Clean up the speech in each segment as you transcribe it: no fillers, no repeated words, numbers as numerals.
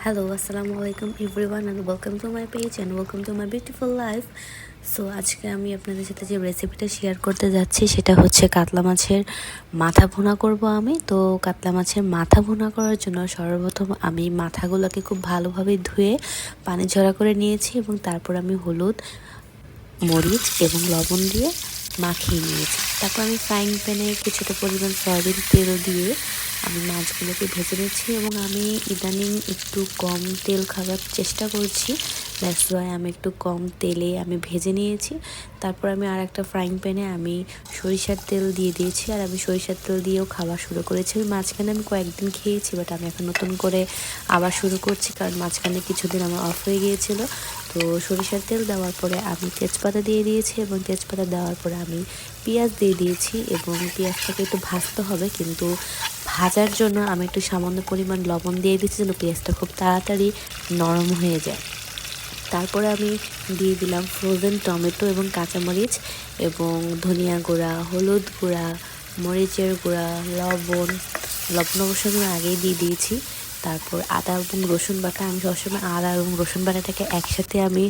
Hello, assalamu alaikum everyone and welcome to my page and welcome to my beautiful life. So আজকে আমি আপনাদের সাথে যে রেসিপিটা শেয়ার করতে যাচ্ছি সেটা হচ্ছে কাতলা মাছের মাথা ভুনা করব আমি। তো কাতলা মাছের মাথা ভুনা করার জন্য সর্বপ্রথম আমি মাথাগুলোকে খুব ভালোভাবে ধুয়ে পানি ঝরা করে নিয়েছি এবং তারপর আমি হলুদ, মরিচ এবং লবণ দিয়ে মাখিয়ে নিয়েছি। তারপর আমি ফ্রাইং প্যানে কিছুটা পরিমাণ সয়াবিন তেল দিয়ে আমি মাছগুলোকে ভেজে নিচ্ছি এবং আমি ইদানিং একটু কম তেল খাওয়ার চেষ্টা করছি। দ্যাটস ওয়াই আমি একটু কম তেলে আমি ভেজে নিয়েছি। তারপর আমি আর একটা ফ্রাইং প্যানে আমি সরিষার তেল দিয়ে দিয়েছি, আর আমি সরিষার তেল দিয়েও খাওয়া শুরু করেছি। মাঝখানে আমি কয়েকদিন খেয়েছি, বাট আমি এখন নতুন করে আবার শুরু করছি কারণ মাঝখানে কিছুদিন আমার অফ হয়ে গিয়েছিল। তো সরিষার তেল দেওয়ার পরে আমি তেজপাতা দিয়ে দিয়েছি এবং তেজপাতা দেওয়ার পরে আমি পেঁয়াজ দিয়ে দিয়েছি এবং পেঁয়াজটাকে একটু ভাজতে হবে, কিন্তু ভাজার জন্য আমি একটু সামান্য পরিমাণ লবণ দিয়ে দিচ্ছি যেন পেঁয়াজটা খুব তাড়াতাড়ি নরম হয়ে যায়। তারপরে আমি দিয়ে দিলাম ফ্রোজেন টমেটো এবং কাঁচামরিচ এবং ধনিয়া গুঁড়া, হলুদ গুঁড়া, মরিচের গুঁড়া, লবণ অবশ্য আমি আগেই দিয়ে দিয়েছি। তারপর আদা এবং রসুন বাটা, আমি সবসময় আদা এবং রসুন বাটাটাকে একসাথে আমি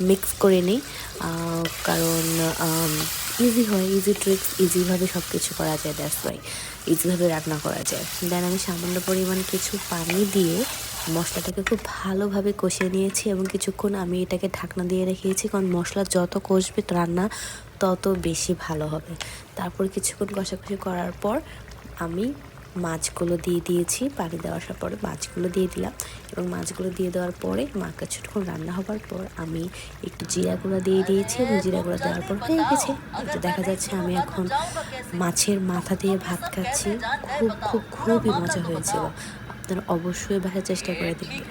মিক্স করে নিই, কারণ ইজি হয়, ইজি ট্রিক্স, ইজিভাবে সব কিছু করা যায়, দ্যাটস ওয়াই ইজিভাবে রান্না করা যায়। দেন আমি সামান্য পরিমাণ কিছু পানি দিয়ে মশলাটাকে খুব ভালোভাবে কষিয়ে নিয়েছি এবং কিছুক্ষণ আমি এটাকে ঢাকনা দিয়ে রেখেছি, কারণ মশলা যত কষবে রান্না তত বেশি ভালো হবে। তারপর কিছুক্ষণ কষাকষি করার পর আমি মাছগুলো দিয়ে দিয়েছি, পানি দেওয়ার পরে মাছগুলো দিয়ে দিলাম এবং মাছগুলো দিয়ে দেওয়ার পরে কিছুক্ষণ রান্না হবার পর আমি একটু জিরা গুঁড়া দিয়ে দিয়েছি এবং জিরা গুঁড়া দেওয়ার পর হয়ে গেছে। তো দেখা যাচ্ছে আমি এখন মাছের মাথা দিয়ে ভাত খাচ্ছি। খুবই মজা হয়েছিল। আপনারা অবশ্যই বাসায় চেষ্টা করে দেখবেন।